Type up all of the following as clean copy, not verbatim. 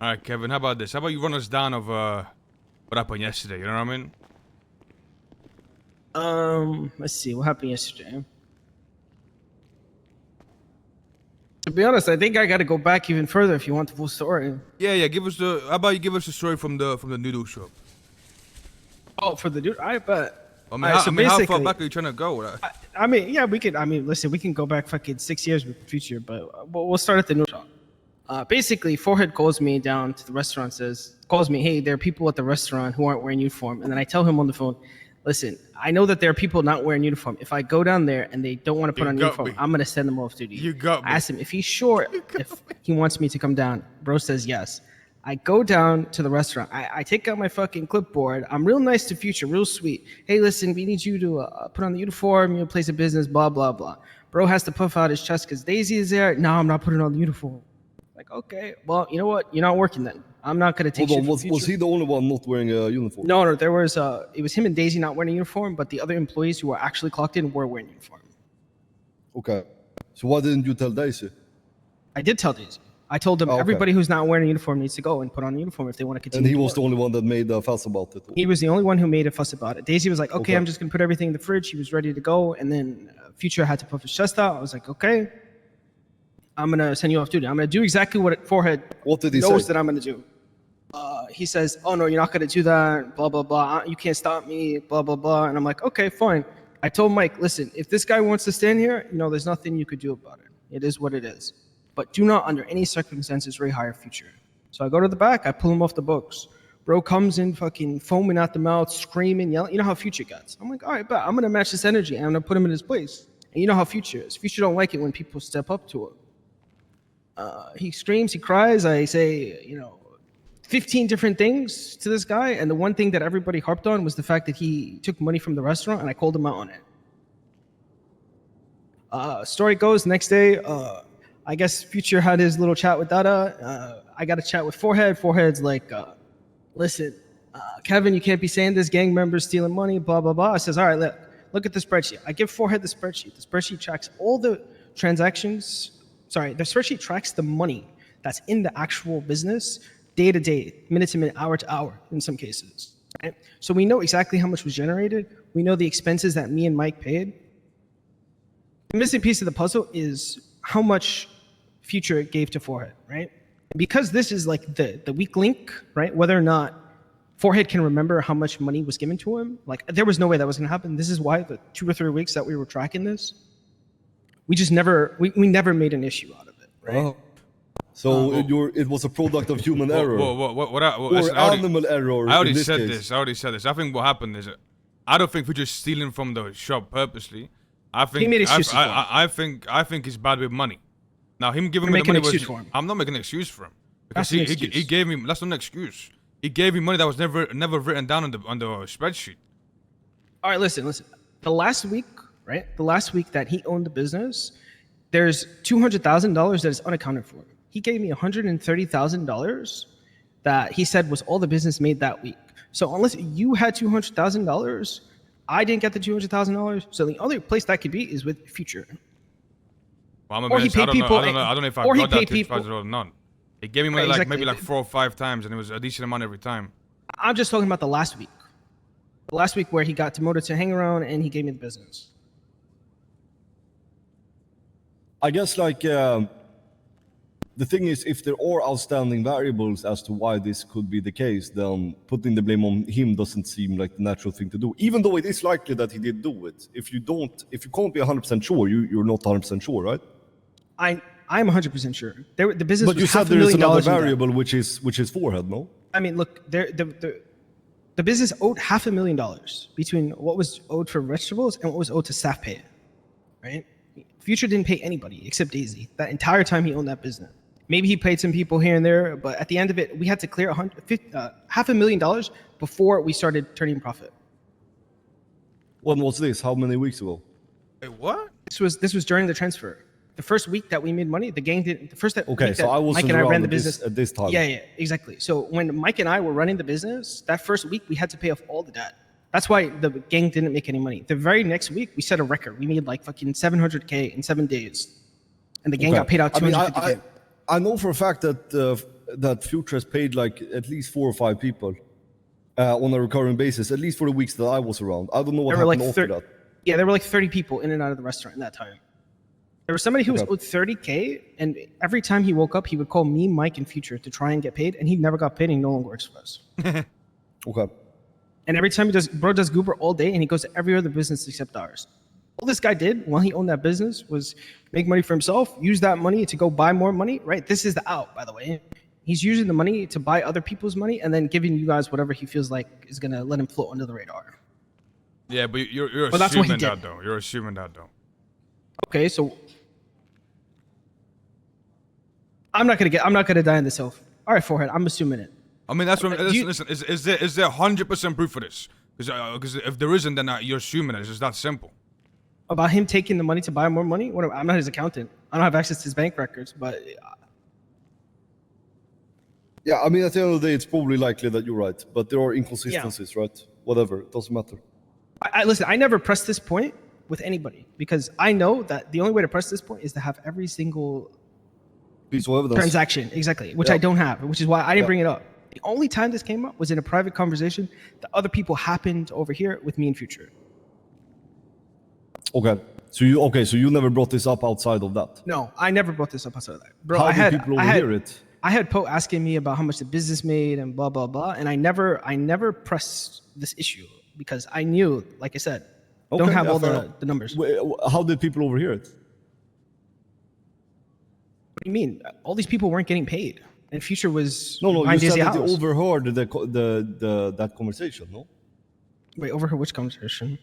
All right, Kevin. How about this? How about you run us down of what happened yesterday? You know what I mean? Let's see what happened yesterday. To be honest, I think I got to go back even further if you want the full story. Yeah. Give us the. How about you give us the story from the noodle shop? Oh, for the dude, I bet. I mean, how far back are you trying to go? I mean, yeah, we could. I mean, listen, we can go back fucking 6 years with the future, but we'll start at the new shop. Basically, Forehead calls me down to the restaurant, calls me, hey, there are people at the restaurant who aren't wearing uniform. And then I tell him on the phone, listen, I know that there are people not wearing uniform. If I go down there and they don't want to put on uniform, I'm going to send them off duty. You got me. I asked him if he's sure if he wants me to come down. Bro says yes. I go down to the restaurant. I take out my fucking clipboard. I'm real nice to Future, real sweet. Hey, listen, we need you to put on the uniform, place of business, blah, blah, blah. Bro has to puff out his chest because Daisy is there. No, I'm not putting on the uniform. Like, okay, well, you know what? You're not working then. I'm not going to take shit. Was he the only one not wearing a uniform? No, there was, it was him and Daisy not wearing a uniform, but the other employees who were actually clocked in were wearing uniform. Okay. So why didn't you tell Daisy? I did tell Daisy. I told them everybody who's not wearing a uniform needs to go and put on a uniform if they want to continue. And he was the only one that made a fuss about it. He was the only one who made a fuss about it. Daisy was like, okay. I'm just going to put everything in the fridge. He was ready to go. And then Future had to puff his chest out. I was like, okay, I'm going to send you off duty. I'm going to do exactly what Forehead knows that I'm going to do. He says, oh, no, you're not going to do that, blah, blah, blah. You can't stop me, blah, blah, blah. And I'm like, okay, fine. I told Mike, listen, if this guy wants to stand here, there's nothing you could do about it. It is what it is. But do not, under any circumstances, rehire Future. So I go to the back, I pull him off the books. Bro comes in fucking foaming out the mouth, screaming, yelling. You know how Future gets. I'm like, all right, but I'm going to match this energy, and I'm going to put him in his place. And you know how Future is. Future don't like it when people step up to him. He screams, he cries. I say, 15 different things to this guy, and the one thing that everybody harped on was the fact that he took money from the restaurant, and I called him out on it. Story goes, next day, I guess Future had his little chat with Dada. I got a chat with Forehead. Forehead's like, listen, Kevin, you can't be saying this. Gang members stealing money, blah, blah, blah. I says, all right, look at the spreadsheet. I give Forehead the spreadsheet. The spreadsheet tracks all the transactions. Sorry, the spreadsheet tracks the money that's in the actual business day to day, minute to minute, hour to hour in some cases. Right? So we know exactly how much was generated. We know the expenses that me and Mike paid. The missing piece of the puzzle is how much Future gave to Forehead, right? Because this is like the weak link, right? Whether or not Forehead can remember how much money was given to him, like there was no way that was gonna happen. This is why the 2 or 3 weeks that we were tracking this, we just never made an issue out of it, right? Oh. So it was a product of human error. Or animal error. I already said this. I think what happened is, I don't think Future's stealing from the shop purposely. I think he made excuses for him. I think he's bad with money. Now him giving me the money was. I'm not making an excuse for him because he gave me. That's not an excuse. He gave me money that was never written down on the spreadsheet. All right, listen. The last week, right? The last week that he owned the business, there's $200,000 that is unaccounted for. He gave me $130,000 that he said was all the business made that week. So unless you had $200,000, I didn't get the $200,000. So the other place that could be is with Future. Well, or he paid people. I don't know if I got that $200,000 or not. He gave me money maybe 4 or 5 times, and it was a decent amount every time. I'm just talking about the last week. The last week where he got demoted to hang around and he gave me the business. I guess the thing is, if there are outstanding variables as to why this could be the case, then putting the blame on him doesn't seem like the natural thing to do. Even though it is likely that he did do it. If you can't be 100% sure, you're not 100% sure, right? I'm 100% sure. The business. But you said there is another variable, which is Forehead, no? I mean, look, the business owed $500,000 between what was owed for vegetables and what was owed to staff pay, right? Future didn't pay anybody except Daisy that entire time he owned that business. Maybe he paid some people here and there, but at the end of it, we had to clear $500,000 before we started turning profit. When was this? How many weeks ago? Wait, what? This was during the transfer. The first week that we made money, the gang didn't. The first week that I wasn't Mike and I ran the around business at this time. Yeah, exactly. So when Mike and I were running the business, that first week we had to pay off all the debt. That's why the gang didn't make any money. The very next week, we set a record. We made like fucking $700K in 7 days, and the gang got paid out $250K. I know for a fact that that Future has paid like at least 4 or 5 people on a recurring basis, at least for the weeks that I was around. I don't know what happened after that. Yeah, there were like 30 people in and out of the restaurant in that time. There was somebody who was owed $30K, and every time he woke up, he would call me, Mike, and Future to try and get paid, and he never got paid, and he no longer works for us. Okay. And every time bro does Goober all day, and he goes to every other business except ours. All this guy did while he owned that business was make money for himself, use that money to go buy more money, right? This is the out, by the way. He's using the money to buy other people's money and then giving you guys whatever he feels like is going to let him float under the radar. Yeah, but you're assuming that, though. You're assuming that, though. Okay, so I'm not gonna die on this hill. All right, Forehead, I'm assuming it. I mean, that's what. Listen, is there 100% proof for this? Because if there isn't, then you're assuming it. It's just that simple. About him taking the money to buy more money? I'm not his accountant. I don't have access to his bank records, but. Yeah, I mean, at the end of the day, it's probably likely that you're right, but there are inconsistencies, right? Whatever, it doesn't matter. Listen, I never press this point with anybody because I know that the only way to press this point is to have every single piece of evidence. Transaction, exactly, which I don't have, which is why I didn't bring it up. The only time this came up was in a private conversation that other people happened over here with me in Future. Okay. So you never brought this up outside of that? No, I never brought this up outside of that. Bro, How did people overhear it? I had Poe asking me about how much the business made and blah blah blah, and I never pressed this issue because I knew, like I said, don't have all the numbers. How did people overhear it? What do you mean? All these people weren't getting paid, and Future was no. You said that they overheard that conversation, no? Wait, overheard which conversation?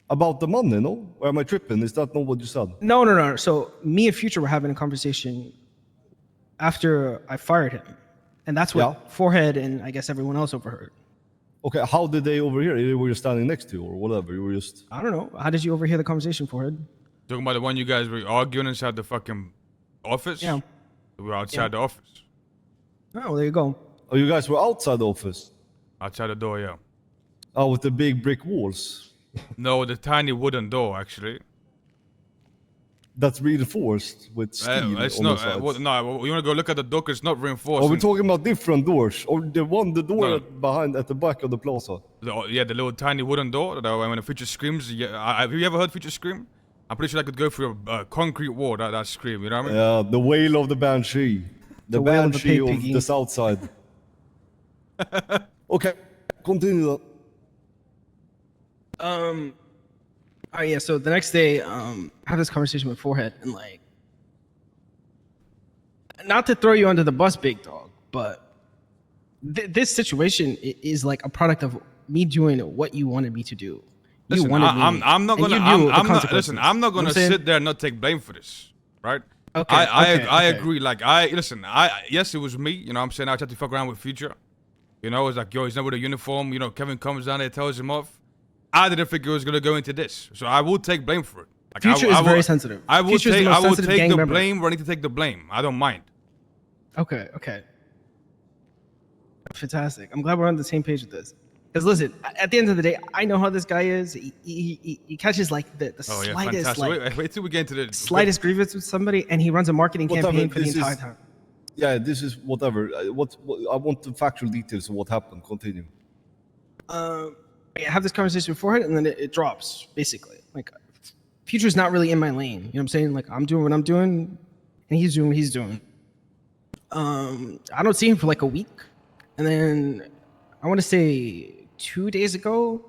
About the money, no? Or am I tripping? Is that not what you said? No. So me and Future were having a conversation after I fired him, and that's what Forehead and I guess everyone else overheard. Okay, how did they overhear? You were standing next to, or whatever. You were just. I don't know. How did you overhear the conversation, Forehead? Talking about the one you guys were arguing inside the fucking office? Yeah. We were outside the office. Oh, well, there you go. Oh, you guys were outside the office? Outside the door, yeah. Oh, with the big brick walls? No, the tiny wooden door, actually. That's reinforced with steel. It's not. No, you want to go look at the door because it's not reinforced. Are we talking about different doors? Or the door behind at the back of the plaza? The little tiny wooden door that when a Future screams. Have you ever heard Future scream? I'm pretty sure I could go through a concrete wall, that scream, you know what I mean? Yeah, the wail of the banshee. The banshee of the south side. Okay, continue that. Oh yeah, so the next day, I have this conversation with Forehead, and like, not to throw you under the bus, big dog, but this situation is like a product of me doing what you wanted me to do. Listen, I'm not gonna sit there and not take blame for this, right? Okay. I agree. Like yes, it was me. You know what I'm saying? I tried to fuck around with Future. You know, it's like, yo, he's not with a uniform. You know, Kevin comes down there, tells him off. I didn't think it was gonna go into this, so I will take blame for it. Like, Future is very sensitive. I will take the blame where I need to take the blame. I don't mind. Okay. Fantastic. I'm glad we're on the same page with this. Because listen, at the end of the day, I know how this guy is. He catches like the slightest, wait till we get into the slightest grievance with somebody, and he runs a marketing campaign for the entire time. Yeah, this is whatever. What I want the factual details of what happened. Continue. I have this conversation beforehand, and then it drops, basically. Like, Future's not really in my lane. You know what I'm saying? Like, I'm doing what I'm doing, and he's doing what he's doing. I don't see him for like a week. And then, I want to say 2 days ago,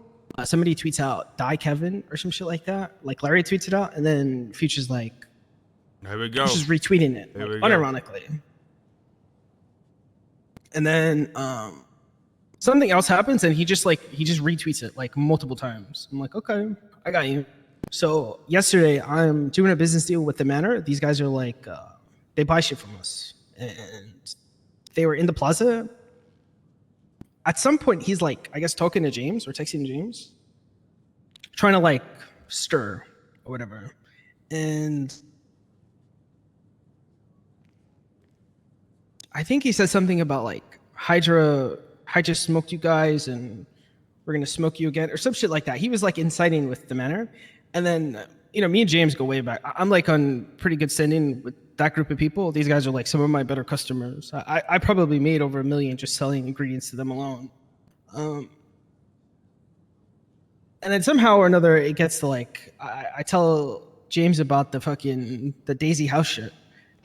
somebody tweets out, die Kevin, or some shit like that. Like, Larry tweets it out, and then Future's like, here we go. He's just retweeting it, like, unironically. And then, something else happens and he just retweets it like multiple times. I'm like, okay, I got you. So yesterday I'm doing a business deal with the Manor. These guys are like, they buy shit from us, and they were in the plaza. At some point he's like, I guess talking to James or texting James, trying to like stir or whatever. And I think he said something about like Hydra smoked you guys and we're going to smoke you again or some shit like that. He was like inciting with the Manor. And then me and James go way back. I'm like on pretty good standing with that group of people. These guys are like some of my better customers. I probably made over $1 million just selling ingredients to them alone. And then somehow or another, it gets to like, I tell James about the Daisy House shit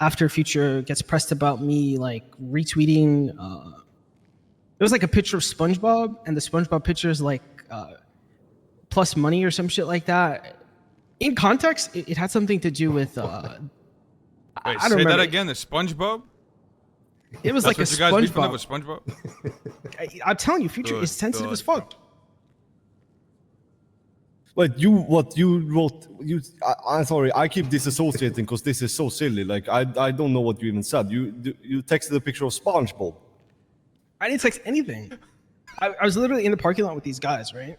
after Future gets pressed about me like retweeting. It was like a picture of SpongeBob, and the SpongeBob picture is like plus money or some shit like that. In context, it had something to do with. Wait, I don't say remember. that again. The SpongeBob. It was That's like a what you guys beefing SpongeBob. with SpongeBob. I'm telling you, Future is sensitive as fuck. But what you wrote, I'm sorry, I keep disassociating because this is so silly. Like I don't know what you even said. You texted a picture of SpongeBob. I didn't text anything. I was literally in the parking lot with these guys, right?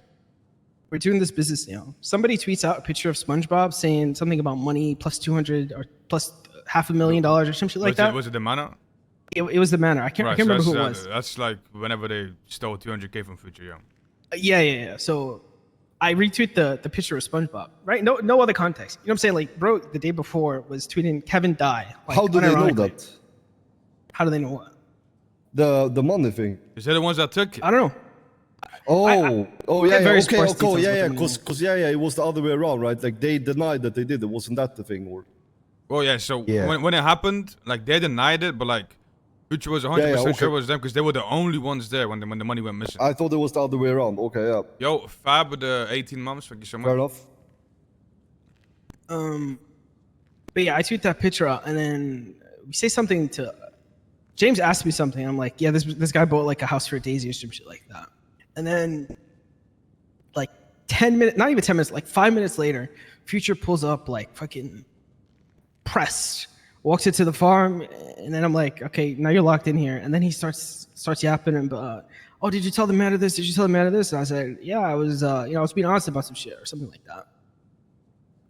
We're doing this business deal. Somebody tweets out a picture of SpongeBob saying something about money plus 200 or plus $500,000 or some shit like that. Was it the manor? It was the manor. I can't remember who it was. That's like whenever they stole 200K from Future, yeah. Yeah. So I retweet the picture of SpongeBob, right? No other context. You know what I'm saying? Like, bro, the day before was tweeting Kevin die. Like, How do they know that? How do they know what? The money thing. Is that the ones that took it? I don't know. Yeah, very okay, sparse details because it was the other way around, right? Like they denied that they did it. Wasn't that the thing, or? Well, yeah. So when it happened, like they denied it, but like Future was 100% sure it was them because they were the only ones there when the money went missing. I thought it was the other way around. Okay, yeah. Yo, Fab with the 18 months. Thank you so much. Fair enough. But yeah, I tweet that picture out, and then we say something to James. Asked me something. I'm like, yeah, this guy bought like a house for a Daisy or some shit like that. And then, like 10 minutes, not even 10 minutes, like 5 minutes later, Future pulls up like fucking pressed, walks into the farm, and then I'm like, okay, now you're locked in here. And then he starts yapping and, oh, did you tell the man of this? Did you tell the man of this? And I said, yeah, I was, I was being honest about some shit or something like that.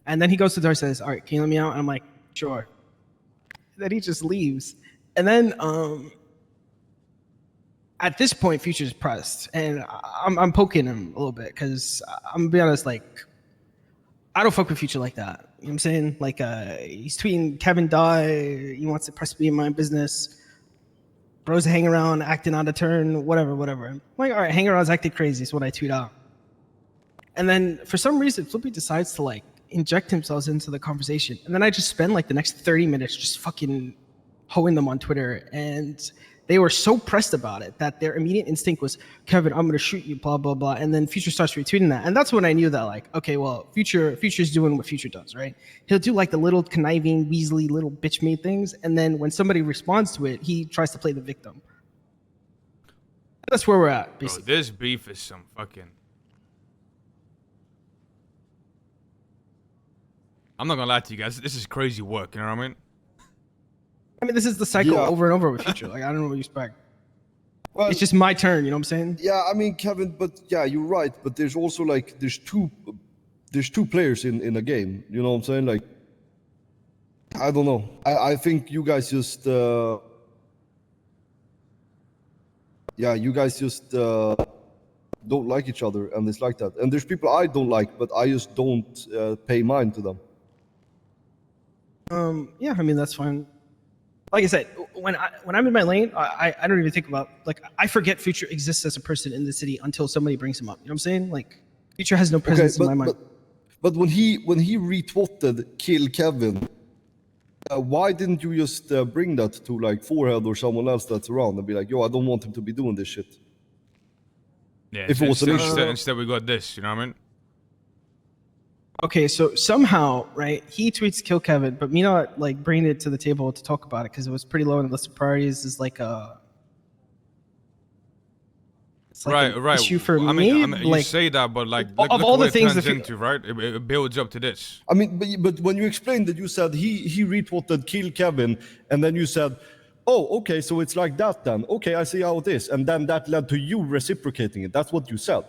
And then he goes to the door and says, all right, can you let me out? And I'm like, sure. Then he just leaves. And then, at this point, Future's pressed, and I'm poking him a little bit because I'm gonna be honest, like I don't fuck with Future like that. You know what I'm saying? Like he's tweeting Kevin die, he wants to press me in my business. Bros hang around, acting out of turn, whatever. I'm like, all right, hang around's acting crazy is what I tweet out. And then for some reason, Flippy decides to like inject himself into the conversation, and then I just spend like the next 30 minutes just fucking hoeing them on Twitter, and they were so pressed about it that their immediate instinct was, Kevin, I'm going to shoot you, blah, blah, blah. And then Future starts retweeting that. And that's when I knew that, like, okay, well, Future's doing what Future does, right? He'll do, like, the little conniving, Weasley, little bitch-made things. And then when somebody responds to it, he tries to play the victim. That's where we're at, basically. Bro, this beef is some fucking... I'm not going to lie to you guys. This is crazy work, you know what I mean? I mean, this is the cycle over and over with Future. Like, I don't know what you expect. Well, it's just my turn, you know what I'm saying? Yeah, I mean, Kevin, but yeah, you're right. But there's also like, there's two players in a game. You know what I'm saying? Like, I don't know. I think you guys just, you guys just don't like each other, and it's like that. And there's people I don't like, but I just don't pay mind to them. Yeah, I mean, that's fine. Like I said, when I'm in my lane, I don't even think about, like, I forget Future exists as a person in the city until somebody brings him up. You know what I'm saying? Like, Future has no presence in my mind. But when he retweeted "Kill Kevin," why didn't you just bring that to like Forehead or someone else that's around and be like, yo, I don't want him to be doing this shit? Yeah, if it was instead we got this, you know what I mean? Okay, so somehow, right, he tweets "Kill Kevin," but me not like bringing it to the table to talk about it because it was pretty low on the list of priorities is like a right. issue for me. I mean, like, you say that, but like look all the what things it turns into, right? It builds up to this. I mean, but when you explained that, you said he retweeted "Kill Kevin," and then you said, oh, okay, so it's like that then. Okay, I see how it is, and then that led to you reciprocating it. That's what you said.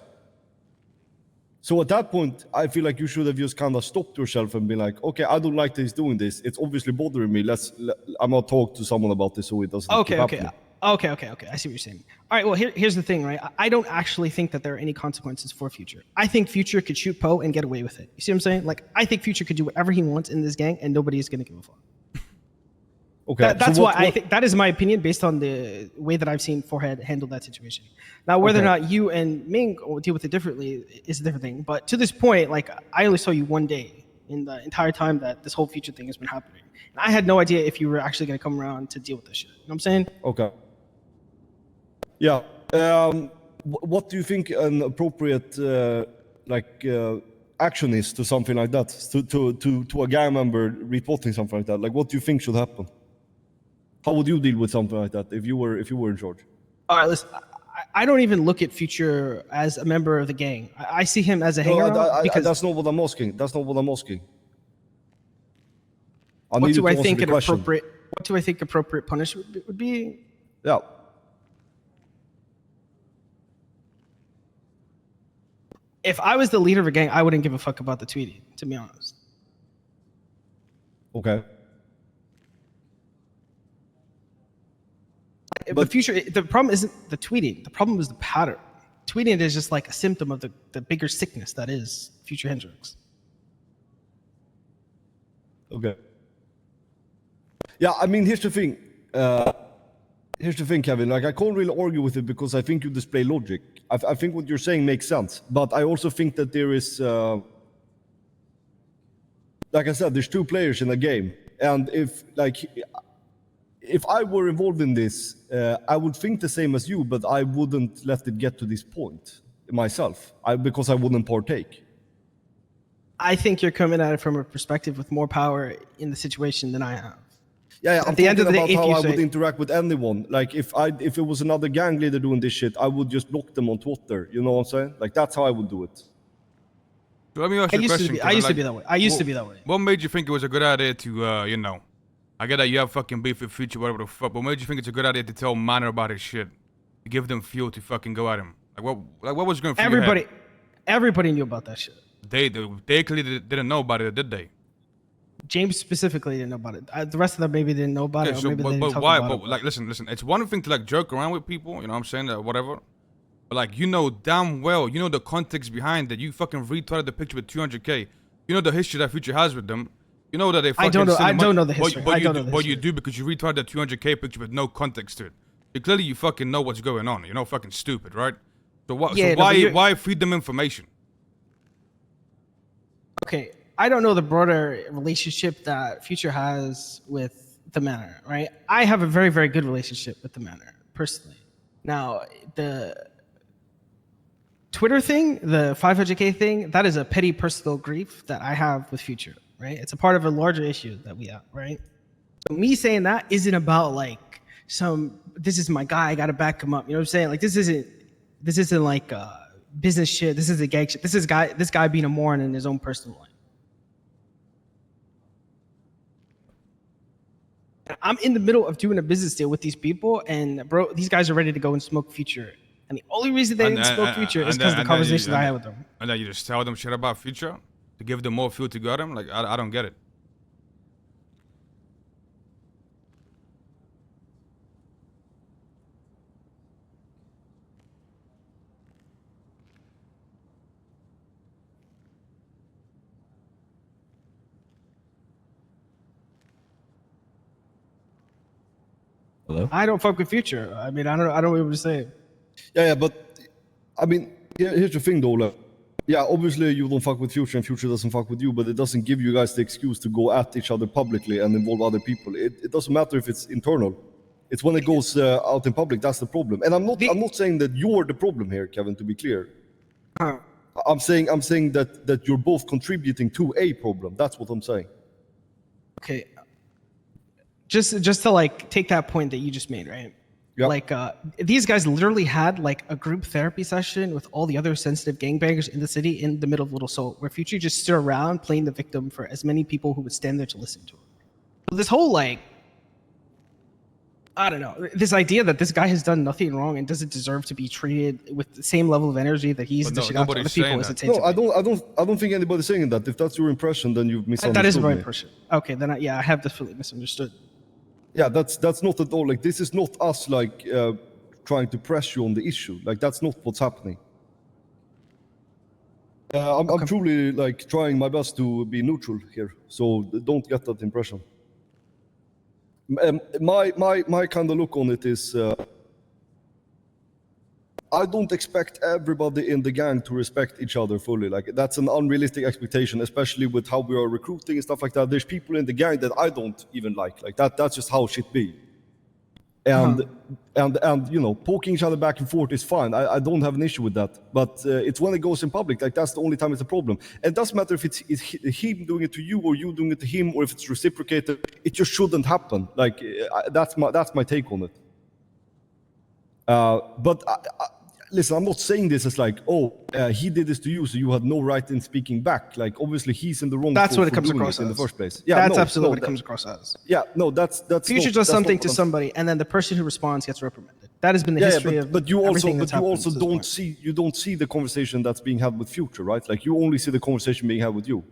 So at that point, I feel like you should have just kind of stopped yourself and been like, okay, I don't like that he's doing this. It's obviously bothering me. I'm gonna talk to someone about this so it doesn't keep happening. Okay. I see what you're saying. All right. Well, here's the thing, right? I don't actually think that there are any consequences for Future. I think Future could shoot Poe and get away with it. You see what I'm saying? Like, I think Future could do whatever he wants in this gang, and nobody is going to give a fuck. Okay. That's why I think that is my opinion based on the way that I've seen Forehead handle that situation. Now, whether or not you and Ming will deal with it differently is a different thing. But to this point, like, I only saw you one day in the entire time that this whole Future thing has been happening. And I had no idea if you were actually going to come around to deal with this shit. You know what I'm saying? Okay. Yeah. What do you think an appropriate action is to something like that? To a gang member reporting something like that? Like, what do you think should happen? How would you deal with something like that if you were in charge? All right, listen. I don't even look at Future as a member of the gang. I see him as a hanger because that's not what I'm asking. What do I think appropriate punishment would be? Yeah. If I was the leader of a gang, I wouldn't give a fuck about the tweeting, to be honest. Okay. But Future, the problem isn't the tweeting. The problem is the pattern. Tweeting is just like a symptom of the bigger sickness that is Future Hendrix. Okay. Yeah, I mean, here's the thing. Kevin. Like, I can't really argue with it because I think you display logic. I think what you're saying makes sense. But I also think that there is, like I said, there's two players in a game. And if I were involved in this, I would think the same as you, but I wouldn't let it get to this point myself because I wouldn't partake. I think you're coming at it from a perspective with more power in the situation than I have. Yeah, I'm talking about how I would interact with anyone. Like, if it was another gang leader doing this shit, I would just block them on Twitter. You know what I'm saying? Like, that's how I would do it. So let me ask you a question. I used to be that way. I used to be that way. What made you think it was a good idea to, I get that you have fucking beef with Future, whatever the fuck, but what made you think it's a good idea to tell Manor about his shit? To give them fuel to fucking go at him? What was going through your head? Everybody knew about that shit. They clearly didn't know about it, did they? James specifically didn't know about it. The rest of them maybe didn't know about it, or maybe they didn't talk about it. But like, listen. It's one thing to like joke around with people, you know what I'm saying, whatever. But like, you know damn well, you know the context behind it. You fucking retweeted the picture with 200K. You know the history that Future has with them. You know that they fucking. I don't know the history. But you do because you retweeted the 200K picture with no context to it. Clearly, you fucking know what's going on. You're not fucking stupid, right? So what? Yeah, so why feed them information? Okay. I don't know the broader relationship that Future has with the Manor, right? I have a very, very good relationship with the Manor, personally. Now, the Twitter thing, the 500K thing, that is a petty personal grief that I have with Future, right? It's a part of a larger issue that we have, right? So me saying that isn't about like this is my guy, I gotta back him up. You know what I'm saying? Like, this isn't like business shit. This isn't gang shit. This guy being a moron in his own personal life. I'm in the middle of doing a business deal with these people, and bro, these guys are ready to go and smoke Future. And the only reason they didn't smoke Future is because of the conversation I had with them. And then you just tell them shit about Future to give them more fuel to go at them? Like, I don't get it. Hello? I don't fuck with Future. I mean, I don't know what to say. Yeah, but I mean, here's the thing, though. Like, yeah, obviously you don't fuck with Future and Future doesn't fuck with you, but it doesn't give you guys the excuse to go at each other publicly and involve other people. It doesn't matter if it's internal. It's when it goes out in public that's the problem. And I'm not saying that you're the problem here, Kevin. To be clear, I'm saying that you're both contributing to a problem. That's what I'm saying. Okay. Just to like take that point that you just made, right? Yep. Like these guys literally had like a group therapy session with all the other sensitive gangbangers in the city in the middle of Little Seoul, where Future just stood around playing the victim for as many people who would stand there to listen to him. This whole like, I don't know, this idea that this guy has done nothing wrong and doesn't deserve to be treated with the same level of energy that he's dishing out to other people is insane. No, I don't think anybody's saying that. If that's your impression, then you've misunderstood. That is my impression. Okay, then I have definitely misunderstood. Yeah, that's not at all. Like, this is not us like trying to press you on the issue. Like, that's not what's happening. I'm truly like trying my best to be neutral here, so don't get that impression. My kind of look on it is, I don't expect everybody in the gang to respect each other fully. Like, that's an unrealistic expectation, especially with how we are recruiting and stuff like that. There's people in the gang that I don't even like. Like, that's just how shit be. And you know, poking each other back and forth is fine. I don't have an issue with that. But it's when it goes in public, like, that's the only time it's a problem. And it doesn't matter if it's him doing it to you or you doing it to him, or if it's reciprocated. It just shouldn't happen. Like, that's my take on it. But listen, I'm not saying this as like, he did this to you, so you had no right in speaking back. Like, obviously, he's in the wrong. That's for, what it for comes doing across it in as. the first place. Yeah, that's absolutely what it comes across as. Yeah, no, that's Future does something to somebody, and then the person who responds gets reprimanded. That has been the history of. But you also don't see the conversation that's being had with Future, right? Like, you only see the conversation being had with you.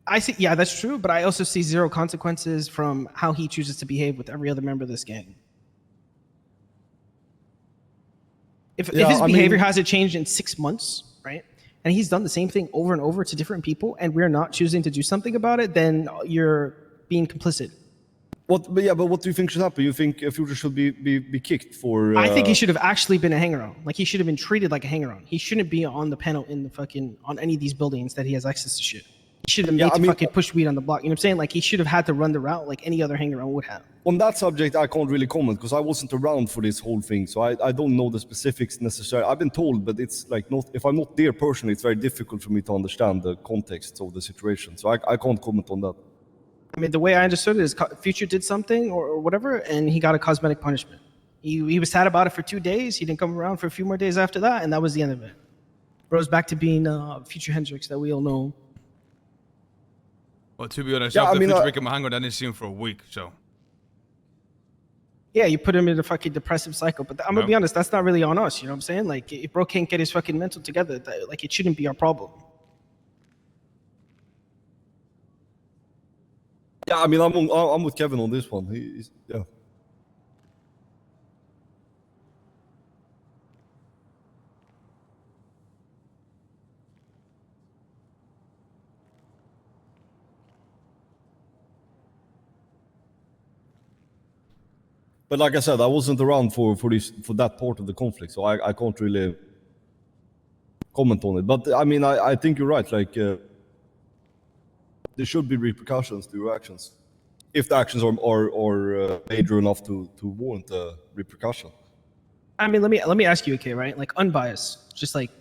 I see. Yeah, that's true. But I also see zero consequences from how he chooses to behave with every other member of this gang. If his behavior hasn't changed in 6 months, right, and he's done the same thing over and over to different people, and we're not choosing to do something about it, then you're being complicit. But what do you think should happen? You think Future should be kicked for? I think he should have actually been a hanger-on. Like, he should have been treated like a hanger-on. He shouldn't be on the panel in the fucking on any of these buildings that he has access to shit. He should have made to fucking push weed on the block. You know what I'm saying? Like, he should have had to run the route like any other hanger-on would have. On that subject, I can't really comment because I wasn't around for this whole thing, so I don't know the specifics necessarily. I've been told, but it's like not. If I'm not there personally, it's very difficult for me to understand the context of the situation. So I can't comment on that. I mean, the way I understood it is Future did something or whatever, and he got a cosmetic punishment. He was sad about it for 2 days. He didn't come around for a few more days after that, and that was the end of it. Rose back to being Future Hendrix that we all know. Well, to be honest, after Future became a hanger, I didn't see him for a week, so. Yeah, you put him in a fucking depressive cycle. But I'm gonna be honest, that's not really on us. You know what I'm saying? Like, if bro can't get his fucking mental together, like, it shouldn't be our problem. Yeah, I mean, I'm with Kevin on this one. Yeah. But like I said, I wasn't around for that part of the conflict, so I can't really comment on it. But I mean, I think you're right. Like, there should be repercussions to your actions, if the actions are major enough to warrant a repercussion. I mean, let me ask you, okay, right? Like, unbiased, just like,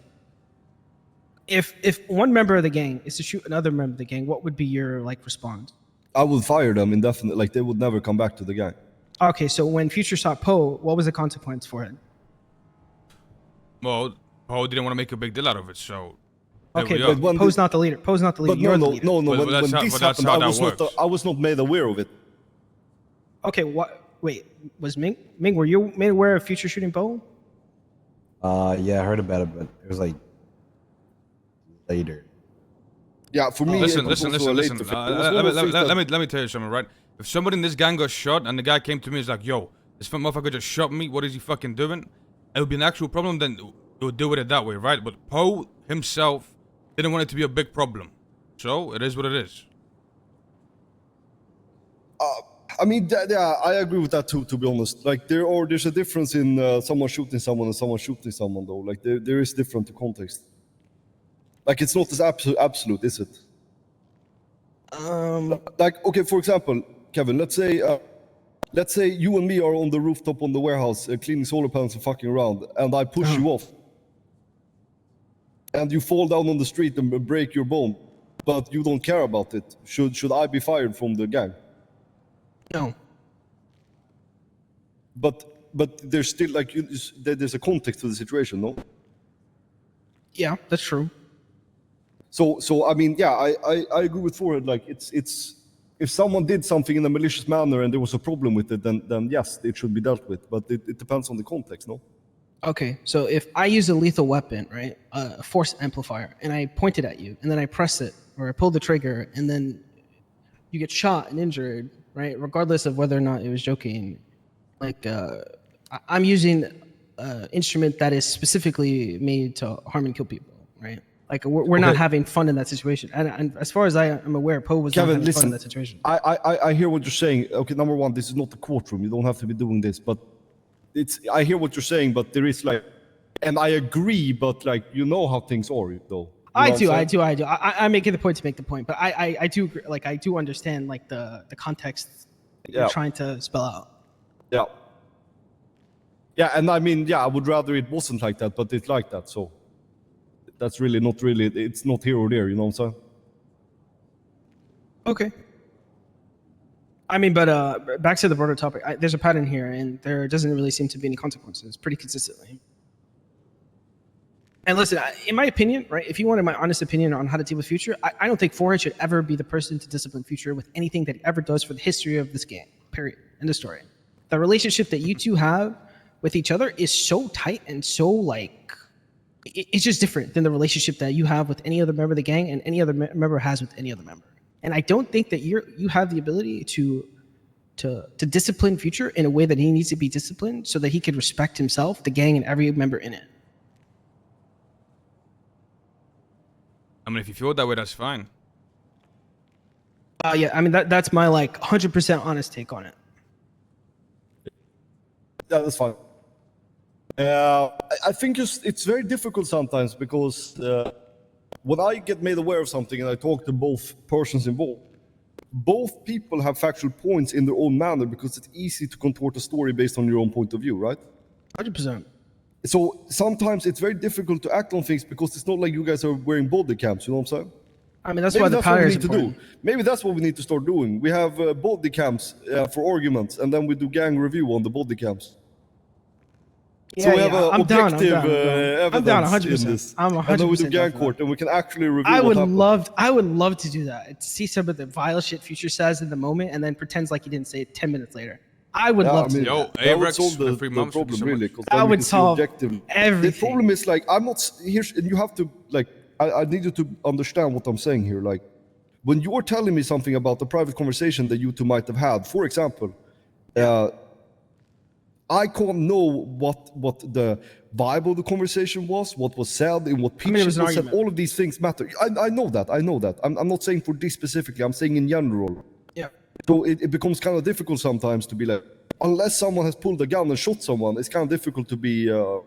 if one member of the gang is to shoot another member of the gang, what would be your like response? I would fire them indefinitely. Like, they would never come back to the gang. Okay, so when Future shot Poe, what was the consequence for it? Well, Poe didn't want to make a big deal out of it, so. Okay, but Poe's not the leader. Poe's not the leader. You're the leader. No. When this happened, I was not made aware of it. Okay, what? Wait, was Ming? Were you made aware of Future shooting Poe? Yeah, I heard about it, but it was like later. Yeah, for me. Listen. Let me tell you something, right? If somebody in this gang got shot and the guy came to me and was like, yo, this motherfucker just shot me, what is he fucking doing? It would be an actual problem, then we would deal with it that way, right? But Poe himself didn't want it to be a big problem. So, it is what it is. I mean, yeah, I agree with that too, to be honest. Like, there's a difference in someone shooting someone and someone shooting someone, though. Like, there is different context. Like, it's not as absolute, is it? Like, okay, for example, Kevin, let's say you and me are on the rooftop on the warehouse cleaning solar panels and fucking around, and I push you off, and you fall down on the street and break your bone, but you don't care about it. Should I be fired from the gang? No. But there's still like there's a context to the situation, no? Yeah, that's true. So I mean, yeah, I agree with Forehead. Like, it's if someone did something in a malicious manner and there was a problem with it, then yes, it should be dealt with. But it depends on the context, no? Okay, so if I use a lethal weapon, right, a force amplifier, and I point it at you, and then I press it or I pull the trigger, and then you get shot and injured, right? Regardless of whether or not it was joking, like I'm using an instrument that is specifically made to harm and kill people, right? Like we're not having fun in that situation. And as far as I am aware, Poe was not having fun in that situation. I hear what you're saying. Okay, number one, this is not the courtroom. You don't have to be doing this, but I hear what you're saying, but there is like, and I agree, but like, you know how things are, though. I do. I'm making the point to make the point, but I do agree, like I do understand like the context that you're trying to spell out. Yeah. Yeah, and I mean, yeah, I would rather it wasn't like that, but it's like that, so that's really not really, it's not here or there, you know what I'm saying? Okay. I mean, but back to the broader topic, there's a pattern here, and there doesn't really seem to be any consequences pretty consistently. And listen, in my opinion, right, if you wanted my honest opinion on how to deal with Future, I don't think Forehead should ever be the person to discipline Future with anything that he ever does for the history of this game, period. End of story. The relationship that you two have with each other is so tight and so, like, it's just different than the relationship that you have with any other member of the gang and any other member has with any other member. And I don't think that you have the ability to discipline Future in a way that he needs to be disciplined so that he can respect himself, the gang, and every member in it. I mean, if you feel that way, that's fine. Yeah, I mean, that's my, like, 100% honest take on it. Yeah, that's fine. I think it's very difficult sometimes because when I get made aware of something and I talk to both persons involved, both people have factual points in their own manner because it's easy to contort a story based on your own point of view, right? 100%. So sometimes it's very difficult to act on things because it's not like you guys are wearing body cams, you know what I'm saying? I mean, that's why the pattern is important. Maybe that's what we need to start doing. We have body cams for arguments, and then we do gang review on the body cams. Yeah, so we have I'm objective down, evidence I'm down 100%. in this. I'm 100% and then we do gang down court, and we can actually review I would happened. I would love to do that. To see some of the vile shit Future says in the moment and then pretends like he didn't say it 10 minutes later. I would love to do Yo, that. That would Avrex, solve the 3 months, problem, so really. That would solve everything. everything. The problem is, like, I'm not here, and you have to, like, I need you to understand what I'm saying here. Like, when you're telling me something about the private conversation that you two might have had, for example, I can't know what the vibe of the conversation was, what was said, in what pitch it was said. All of these things matter. I know that. I'm not saying for this specifically. I'm saying in general. Yeah. So it becomes kind of difficult sometimes to be like, unless someone has pulled a gun and shot someone, it's kind of difficult to be, you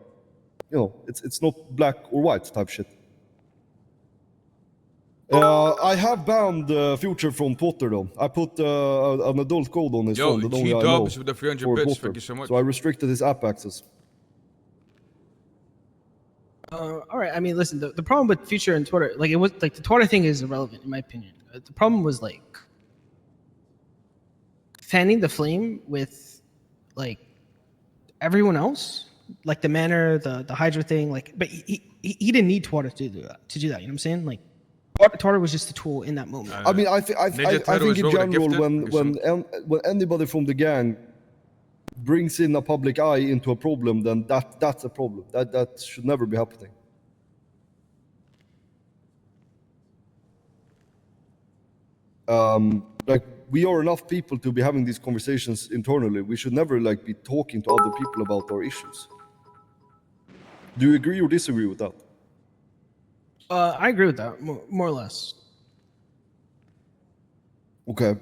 know, it's not black or white type shit. I have banned Future from Twitter though. I put an adult code on his phone that only I know with the 300 for bits, Twitter. thank you so much. So I restricted his app access. All right. I mean, listen, the problem with Future and Twitter, like, it was like the Twitter thing is irrelevant in my opinion. The problem was like fanning the flame with like everyone else, like the Manor, the Hydra thing, like, but he didn't need Twitter to do that. You know what I'm saying? Like, Twitter was just a tool in that moment. I mean, I think in general, when anybody from the gang brings in a public eye into a problem, then that's a problem. That should never be happening. Like, we are enough people to be having these conversations internally. We should never like be talking to other people about our issues. Do you agree or disagree with that? I agree with that, more or less. Okay.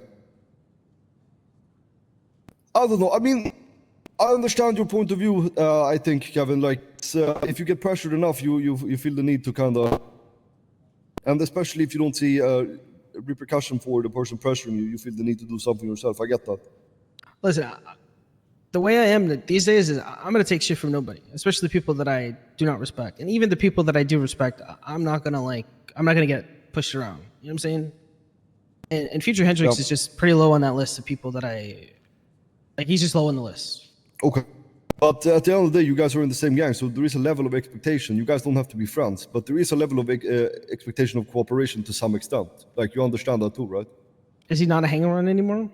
I don't know. I mean, I understand your point of view. I think, Kevin, like, if you get pressured enough, you feel the need to kind of, and especially if you don't see repercussion for the person pressuring you, you feel the need to do something yourself. I get that. Listen, the way I am these days is I'm going to take shit from nobody, especially the people that I do not respect. And even the people that I do respect, I'm not going to get pushed around. You know what I'm saying? And Future Hendrix is just pretty low on that list of people that he's just low on the list. Okay. But at the end of the day, you guys are in the same gang, so there is a level of expectation. You guys don't have to be friends, but there is a level of expectation of cooperation to some extent. Like, you understand that too, right? Is he not a hang-around anymore?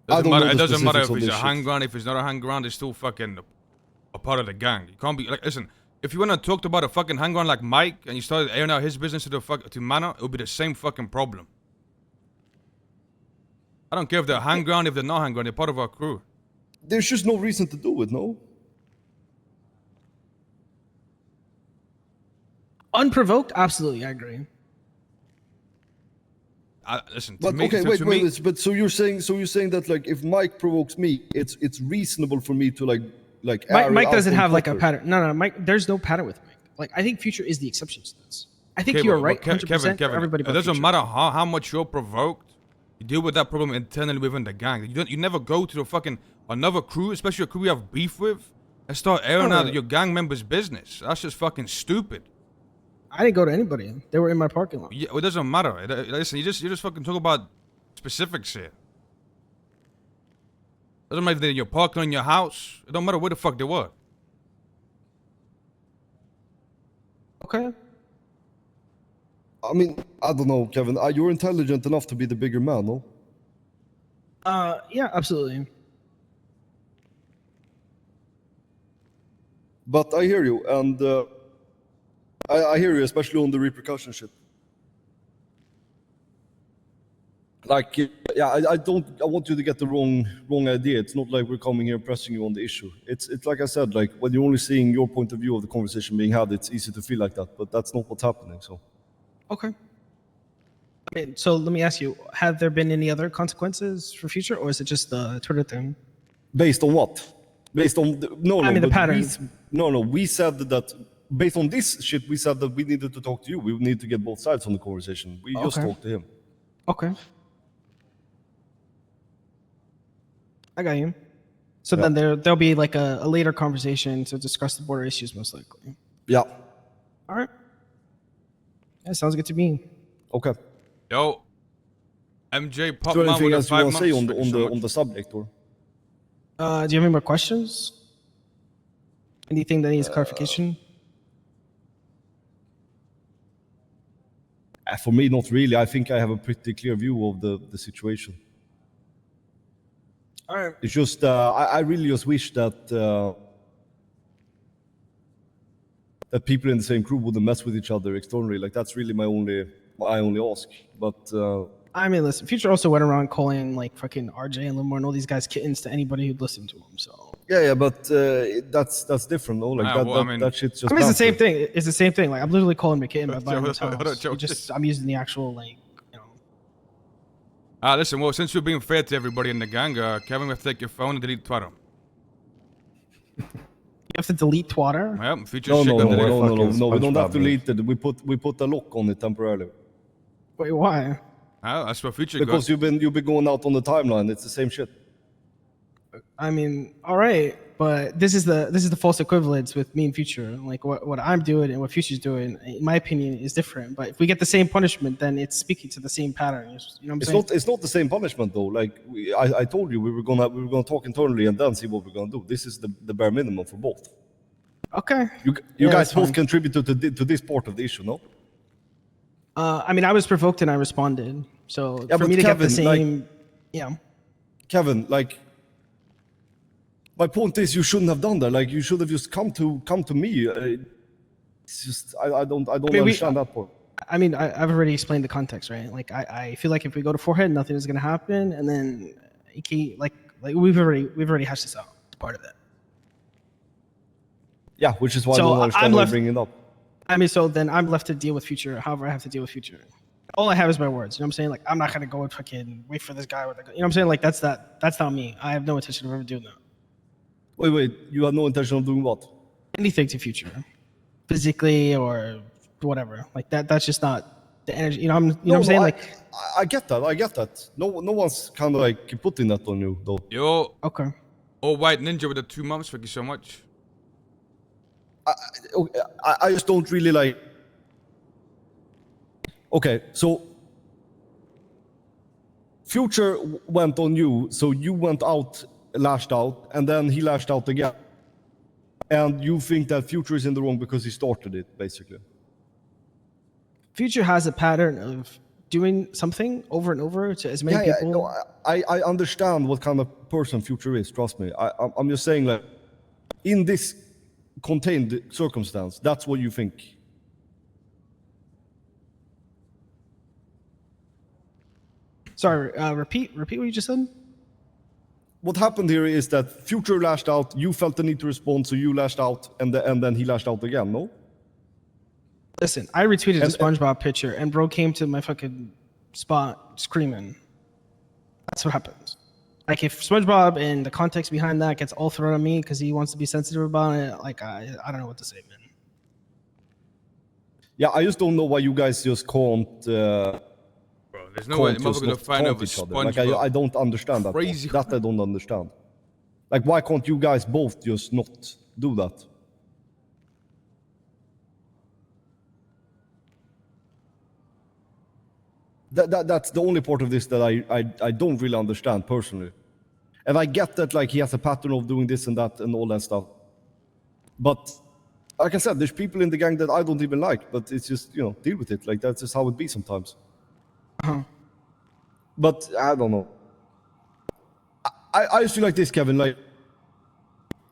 It doesn't matter if he's a hang-around, if he's not a hang-around, he's still fucking a part of the gang. You can't be, like, listen, if you want to talk about a fucking hang-around like Mike, and you started airing out his business to Manor, it would be the same fucking problem. I don't care if they're hang ground, if they're not hang ground. They're part of our crew. There's just no reason to do it, no? Unprovoked, absolutely, I agree. Listen, to But me, okay, to me, but so you're saying that like if Mike provokes me, it's reasonable for me to like Mike doesn't have like a pattern. No, Mike. There's no pattern with Mike. Like I think Future is the exception to this. I think you're right, 100%. Kevin, everybody, it doesn't matter how much you're provoked. You deal with that problem internally within the gang. You never go to the fucking another crew, especially a crew you have beef with, and start airing out your gang members' business. That's just fucking stupid. I didn't go to anybody. They were in my parking lot. Yeah, it doesn't matter. Listen, you just fucking talk about specifics here. Doesn't matter if they're in your parking lot, in your house. It don't matter where the fuck they were. Okay. I mean, I don't know, Kevin. You're intelligent enough to be the bigger man, no? Yeah, absolutely. But I hear you, and I hear you, especially on the repercussion shit. Like, yeah, I want you to get the wrong idea. It's not like we're coming here pressing you on the issue. It's like I said, like when you're only seeing your point of view of the conversation being had, it's easy to feel like that, but that's not what's happening. So. Okay. I mean, so let me ask you: have there been any other consequences for Future, or is it just the Twitter thing? Based on what? Based on the patterns. We said that based on this shit, we said that we needed to talk to you. We need to get both sides on the conversation. We just talked to him. Okay. I got you. So then there'll be like a later conversation to discuss the border issues, most likely. Yeah. All right. That sounds good to me. Okay. Yo, MJ, pop so man with else 5 you months. Want to say on the subject, or? Do you have any more questions? Anything that needs clarification? For me, not really. I think I have a pretty clear view of the situation. All right. It's just I really just wish that that people in the same crew wouldn't mess with each other externally. Like that's really my only ask. But I mean, listen, Future also went around calling like fucking RJ and Lamar and all these guys kittens to anybody who'd listen to him. So yeah, but that's different, no? Like that shit's just. I mean, it's the same thing. It's the same thing. Like I'm literally calling him a kitten by buying his house. I'm using the actual like. Listen, well, since you're being fair to everybody in the gang, Kevin, we have to take your phone and delete Twitter. You have to delete Twitter? Yeah, Future no, we don't have to delete it. We put a lock on it temporarily. Wait, why? That's what Future because you've been going out on the timeline. It's the same shit. I mean, all right, but this is the false equivalence with me and Future. Like what I'm doing and what Future's doing, in my opinion, is different. But if we get the same punishment, then it's speaking to the same pattern. You know what I'm saying? It's not the same punishment though. Like I told you, we were gonna talk internally and then see what we're gonna do. This is the bare minimum for both. Okay. You guys both contributed to this part of the issue, no? I mean, I was provoked and I responded. So for me to get the same, Kevin, like. My point is, you shouldn't have done that. Like, you should have just come to me. It's just I don't understand that part. I mean, I've already explained the context, right? Like, I feel like if we go to forehead, nothing is gonna happen, and then like we've already hashed this out. It's part of it. Yeah, which is why I don't understand why you're bringing it up. I mean, so then I'm left to deal with Future. However, I have to deal with Future. All I have is my words. You know what I'm saying? Like, I'm not gonna go and fucking wait for this guy with the gun. You know what I'm saying? Like, that's not me. I have no intention of ever doing that. Wait, you have no intention of doing what? Anything to Future, physically or whatever. Like that's just not the energy. You know what I'm saying? Like I get that. No one's kind of like putting that on you though. Yo. Okay. All White Ninja with the 2 months. Thank you so much. I just don't really like. Okay, so Future went on you, so you went out. Lashed out, and then he lashed out again. And you think that Future is in the wrong because he started it, basically. Future has a pattern of doing something over and over to as many people. No, I understand what kind of person Future is, trust me. I'm just saying, like, in this contained circumstance, that's what you think. Sorry, repeat what you just said. What happened here is that Future lashed out, you felt the need to respond, so you lashed out, and then he lashed out again, no? Listen, I retweeted a SpongeBob picture, and bro came to my fucking spot screaming. That's what happens. Like, if SpongeBob and the context behind that gets all thrown on me because he wants to be sensitive about it, like, I don't know what to say, man. Yeah, I just don't know why you guys just can't... Bro, there's no way motherfuckers gonna find over SpongeBob. Like, I don't understand that. Crazy. That I don't understand. Like, why can't you guys both just not do that? That's the only part of this that I don't really understand personally. And I get that, like, he has a pattern of doing this and that and all that stuff. But like I said, there's people in the gang that I don't even like, but it's just, you know, deal with it. Like, that's just how it be sometimes. But I don't know. I just feel like this, Kevin, like,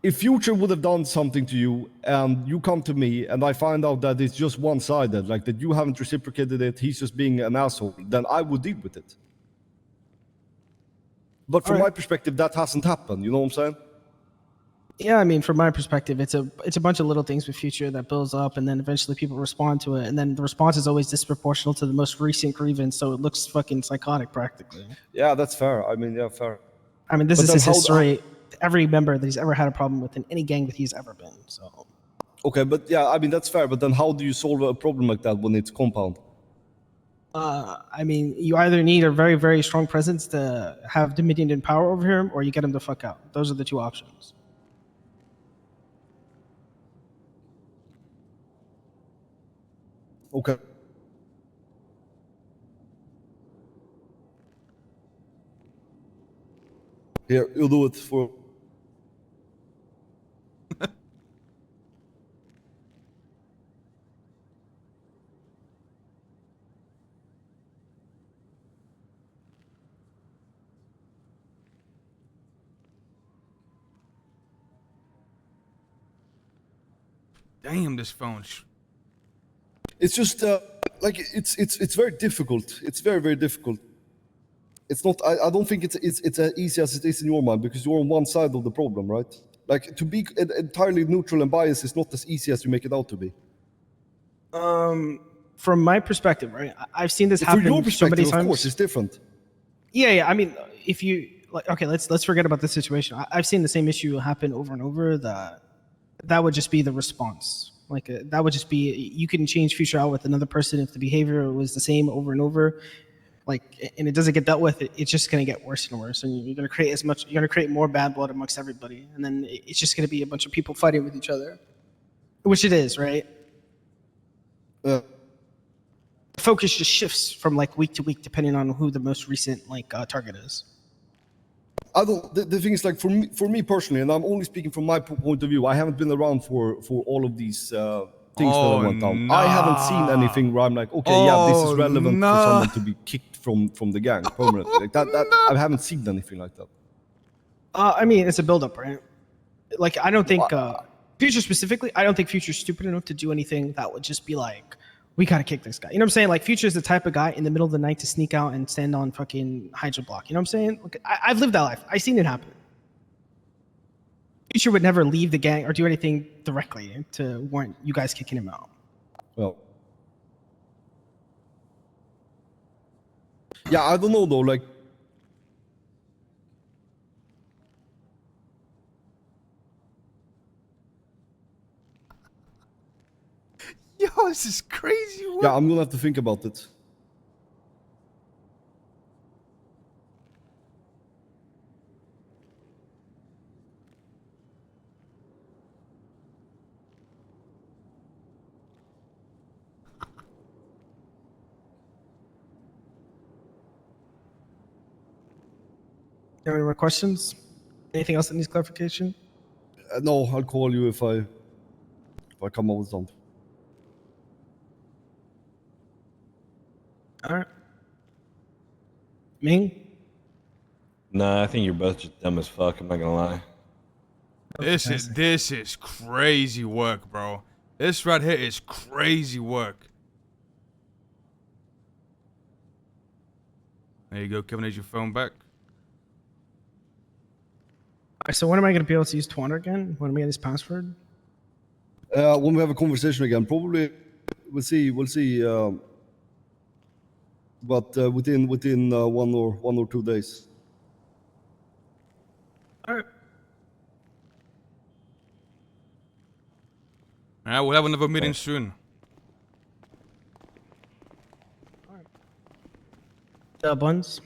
if Future would have done something to you and you come to me and I find out that it's just one-sided, like that you haven't reciprocated it, he's just being an asshole, then I would deal with it. But from my perspective, that hasn't happened, you know what I'm saying? Yeah, I mean, from my perspective, it's a bunch of little things with Future that builds up, and then eventually people respond to it, and then the response is always disproportional to the most recent grievance, so it looks fucking psychotic practically. Yeah, that's fair. I mean, yeah, fair. I mean, this is his history. Every member that he's ever had a problem with in any gang that he's ever been. So. Okay, but yeah, I mean, that's fair. But then how do you solve a problem like that when it's compound? I mean, you either need a very, very strong presence to have dominion and power over him, or you get him the fuck out. Those are the two options. Okay. Here, you'll do it for... Damn, this phone. It's just like it's very difficult. It's very, very difficult. It's not. I don't think it's as easy as it is in your mind because you're on one side of the problem, right? Like, to be entirely neutral and biased is not as easy as you make it out to be. From my perspective, right? I've seen this happen from your perspective, so many times. Of course, it's different. Yeah. I mean, if you like, okay, let's forget about this situation. I've seen the same issue happen over and over. That would just be the response. Like, that would just be, you can change Future out with another person if the behavior was the same over and over. Like, and it doesn't get dealt with, it's just going to get worse and worse. And you're going to create more bad blood amongst everybody. And then it's just going to be a bunch of people fighting with each other, which it is, right? The focus just shifts from like week to week, depending on who the most recent target is. I don't. The thing is, like, for me personally, and I'm only speaking from my point of view. I haven't been around for all of these things that I went down. I haven't seen anything where I'm like, okay, yeah, this is relevant for someone to be kicked from the gang permanently. Like that I haven't seen anything like that. I mean, it's a build-up, right? Like, I don't think Future specifically. I don't think Future's stupid enough to do anything that would just be like, we gotta kick this guy. You know what I'm saying? Like, Future's the type of guy in the middle of the night to sneak out and stand on fucking Hydra block. You know what I'm saying? Like, I've lived that life. I've seen it happen. Future would never leave the gang or do anything directly to warrant you guys kicking him out. Well, yeah, I don't know though. Like, Yo, this is crazy. What? Yeah, I'm gonna have to think about it. You have any more questions? Anything else that needs clarification? No, I'll call you if I come up with something. All right. Ming? Nah, I think you're both just dumb as fuck. I'm not gonna lie. This is crazy work, bro. This right here is crazy work. There you go, Kevin. There's your phone back. Alright, so when am I going to be able to use Twitter again? When am I get this password? When we have a conversation again, probably we'll see. But within 1 or 2 days. All right. Yeah, we'll have another meeting soon. Buns.